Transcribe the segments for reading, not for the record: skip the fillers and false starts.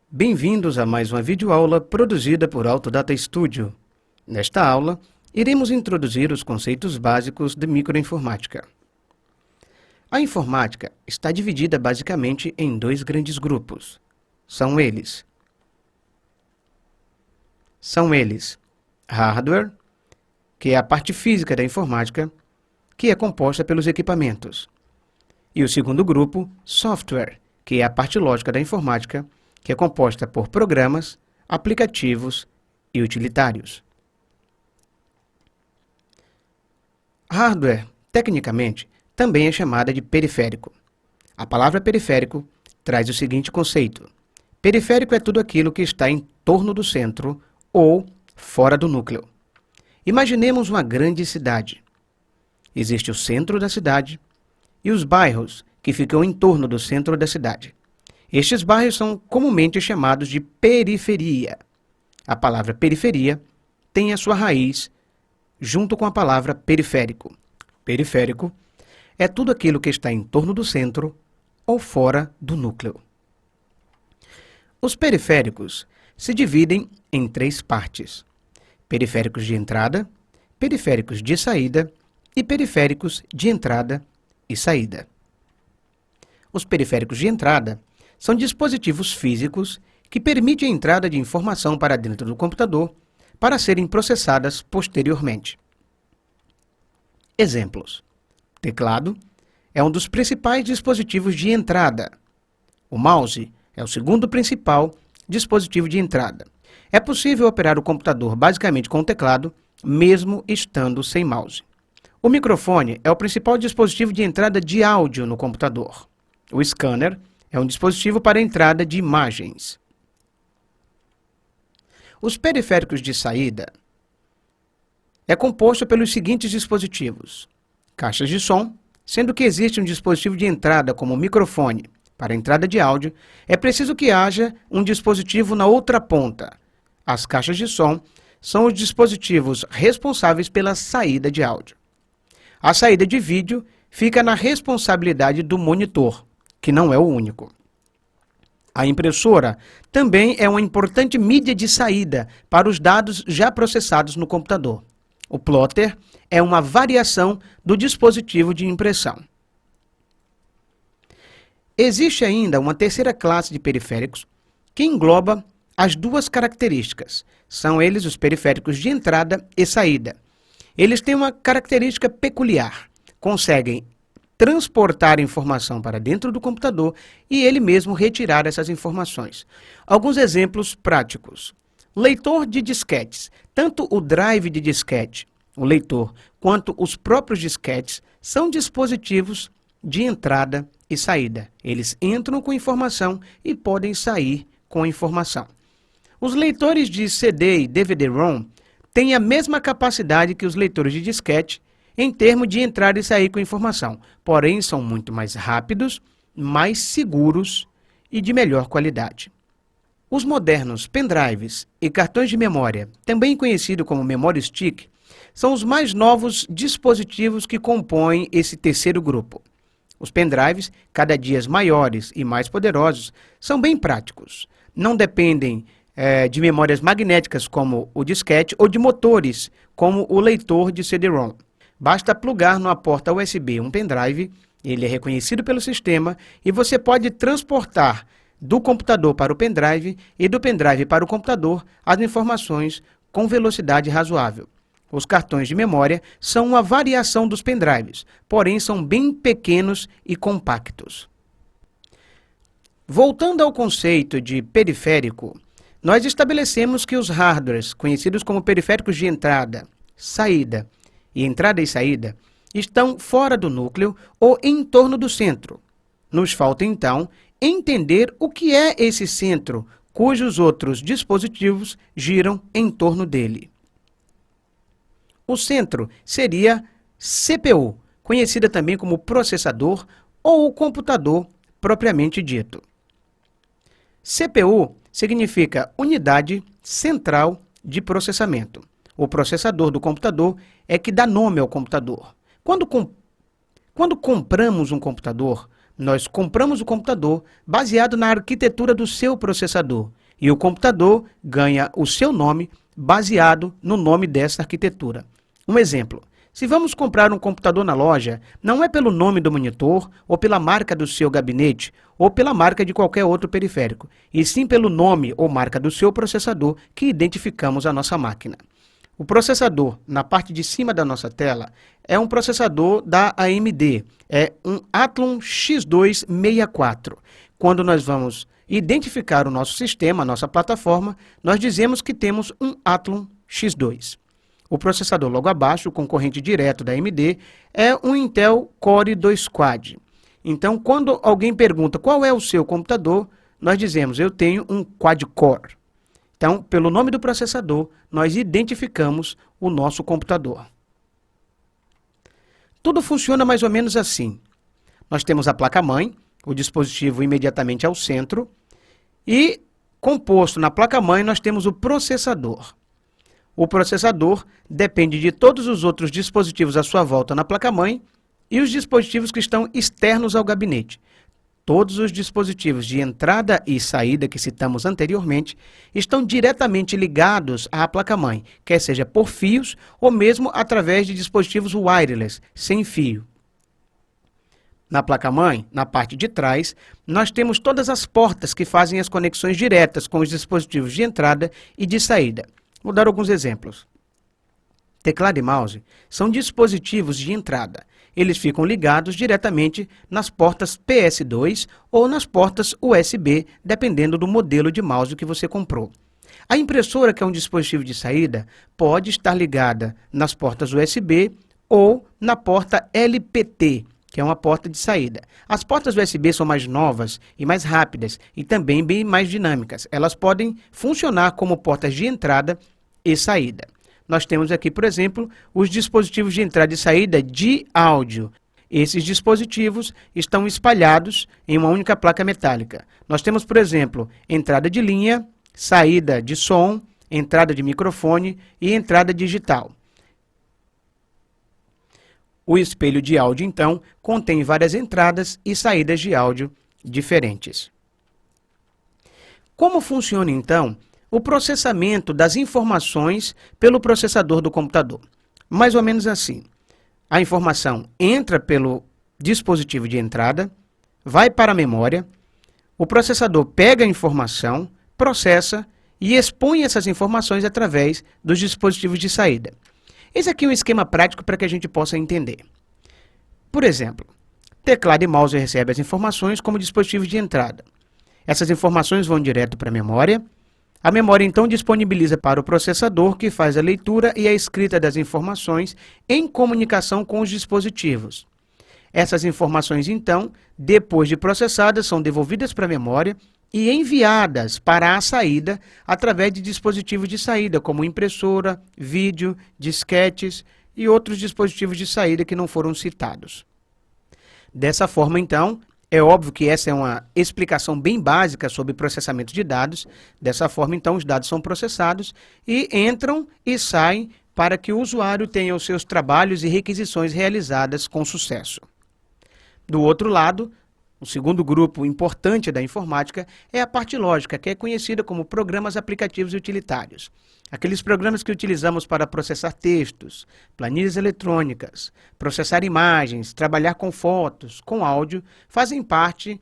Bem-vindos a mais uma videoaula produzida por Autodata Studio. Nesta aula, iremos introduzir os conceitos básicos de microinformática. A informática está dividida basicamente em dois grandes grupos. São eles hardware, que é a parte física da informática, que é composta pelos equipamentos. E o segundo grupo, software, que é a parte lógica da informática, que é composta por programas, aplicativos e utilitários. Hardware, tecnicamente, também é chamada de periférico. A palavra periférico traz o seguinte conceito: periférico é tudo aquilo que está em torno do centro ou fora do núcleo. Imaginemos uma grande cidade. Existe o centro da cidade e os bairros que ficam em torno do centro da cidade. Estes bairros são comumente chamados de periferia. A palavra periferia tem a sua raiz junto com a palavra periférico. Periférico é tudo aquilo que está em torno do centro ou fora do núcleo. Os periféricos se dividem em três partes: periféricos de entrada, periféricos de saída e periféricos de entrada e saída. Os periféricos de entrada são dispositivos físicos que permitem a entrada de informação para dentro do computador para serem processadas posteriormente. Exemplos: teclado é um dos principais dispositivos de entrada. O mouse é o segundo principal dispositivo de entrada. É possível operar o computador basicamente com o teclado, mesmo estando sem mouse. O microfone é o principal dispositivo de entrada de áudio no computador. O scanner é um dispositivo para entrada de imagens. Os periféricos de saída é composto pelos seguintes dispositivos: caixas de som, sendo que existe um dispositivo de entrada como o microfone para entrada de áudio, é preciso que haja um dispositivo na outra ponta. As caixas de som são os dispositivos responsáveis pela saída de áudio. A saída de vídeo fica na responsabilidade do monitor, que não é o único. A impressora também é uma importante mídia de saída para os dados já processados no computador. O plotter é uma variação do dispositivo de impressão. Existe ainda uma terceira classe de periféricos que engloba as duas características. São eles os periféricos de entrada e saída. Eles têm uma característica peculiar: conseguem transportar informação para dentro do computador e ele mesmo retirar essas informações. Alguns exemplos práticos: leitor de disquetes. Tanto o drive de disquete, o leitor, quanto os próprios disquetes são dispositivos de entrada e saída. Eles entram com informação e podem sair com informação. Os leitores de CD e DVD-ROM têm a mesma capacidade que os leitores de disquete em termos de entrar e sair com informação, porém são muito mais rápidos, mais seguros e de melhor qualidade. Os modernos pendrives e cartões de memória, também conhecido como memory stick, são os mais novos dispositivos que compõem esse terceiro grupo. Os pendrives, cada dia maiores e mais poderosos, são bem práticos. Não dependem de memórias magnéticas como o disquete ou de motores como o leitor de CD-ROM. Basta plugar numa porta USB um pendrive, ele é reconhecido pelo sistema e você pode transportar do computador para o pendrive e do pendrive para o computador as informações com velocidade razoável. Os cartões de memória são uma variação dos pendrives, porém são bem pequenos e compactos. Voltando ao conceito de periférico, nós estabelecemos que os hardwares, conhecidos como periféricos de entrada, saída e saída, estão fora do núcleo ou em torno do centro. Nos falta, então, entender o que é esse centro, cujos outros dispositivos giram em torno dele. O centro seria CPU, conhecida também como processador ou o computador propriamente dito. CPU significa Unidade Central de Processamento. O processador do computador é que dá nome ao computador. Quando compramos um computador, nós compramos o computador baseado na arquitetura do seu processador. e o computador ganha o seu nome baseado no nome dessa arquitetura. Um exemplo: se vamos comprar um computador na loja, não é pelo nome do monitor, ou pela marca do seu gabinete, ou pela marca de qualquer outro periférico, e sim pelo nome ou marca do seu processador que identificamos a nossa máquina. O processador, na parte de cima da nossa tela, é um processador da AMD, é um Athlon X264. Quando nós vamos identificar o nosso sistema, a nossa plataforma, nós dizemos que temos um Athlon X2. O processador logo abaixo, o concorrente direto da AMD, é um Intel Core 2 Quad. Então, quando alguém pergunta qual é o seu computador, nós dizemos, eu tenho um quad-core. Então, pelo nome do processador, nós identificamos o nosso computador. Tudo funciona mais ou menos assim. Nós temos a placa-mãe, o dispositivo imediatamente ao centro, e composto na placa-mãe nós temos o processador. O processador depende de todos os outros dispositivos à sua volta na placa-mãe e os dispositivos que estão externos ao gabinete. Todos os dispositivos de entrada e saída que citamos anteriormente estão diretamente ligados à placa-mãe, quer seja por fios ou mesmo através de dispositivos wireless, sem fio. Na placa-mãe, na parte de trás, nós temos todas as portas que fazem as conexões diretas com os dispositivos de entrada e de saída. Vou dar alguns exemplos. Teclado e mouse são dispositivos de entrada. Eles ficam ligados diretamente nas portas PS2 ou nas portas USB, dependendo do modelo de mouse que você comprou. A impressora, que é um dispositivo de saída, pode estar ligada nas portas USB ou na porta LPT, que é uma porta de saída. As portas USB são mais novas e mais rápidas e também bem mais dinâmicas. Elas podem funcionar como portas de entrada e saída. Nós temos aqui, por exemplo, os dispositivos de entrada e saída de áudio. Esses dispositivos estão espalhados em uma única placa metálica. Nós temos, por exemplo, entrada de linha, saída de som, entrada de microfone e entrada digital. O espelho de áudio, então, contém várias entradas e saídas de áudio diferentes. Como funciona, então, o processamento das informações pelo processador do computador? Mais ou menos assim. A informação entra pelo dispositivo de entrada, vai para a memória, o processador pega a informação, processa e expõe essas informações através dos dispositivos de saída. Esse aqui é um esquema prático para que a gente possa entender. Por exemplo, teclado e mouse recebem as informações como dispositivos de entrada. Essas informações vão direto para a memória. A memória, então, disponibiliza para o processador, que faz a leitura e a escrita das informações em comunicação com os dispositivos. Essas informações, então, depois de processadas, são devolvidas para a memória e enviadas para a saída através de dispositivos de saída, como impressora, vídeo, disquetes e outros dispositivos de saída que não foram citados. Dessa forma, então, é óbvio que essa é uma explicação bem básica sobre processamento de dados. Dessa forma, então, os dados são processados e entram e saem para que o usuário tenha os seus trabalhos e requisições realizadas com sucesso. Do outro lado, o segundo grupo importante da informática é a parte lógica, que é conhecida como programas, aplicativos e utilitários. Aqueles programas que utilizamos para processar textos, planilhas eletrônicas, processar imagens, trabalhar com fotos, com áudio, fazem parte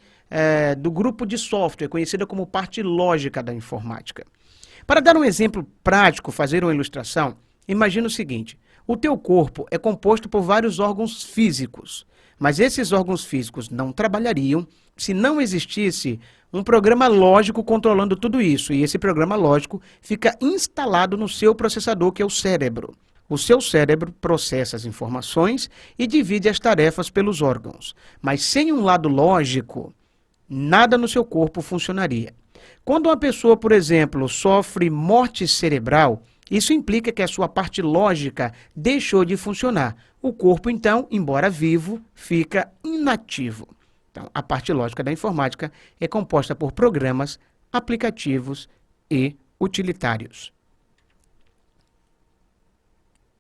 do grupo de software, conhecida como parte lógica da informática. Para dar um exemplo prático, fazer uma ilustração, imagina o seguinte: o teu corpo é composto por vários órgãos físicos, mas esses órgãos físicos não trabalhariam se não existisse um programa lógico controlando tudo isso. E esse programa lógico fica instalado no seu processador, que é o cérebro. O seu cérebro processa as informações e divide as tarefas pelos órgãos. Mas sem um lado lógico, nada no seu corpo funcionaria. Quando uma pessoa, por exemplo, sofre morte cerebral, isso implica que a sua parte lógica deixou de funcionar. O corpo, então, embora vivo, fica inativo. Então, a parte lógica da informática é composta por programas, aplicativos e utilitários.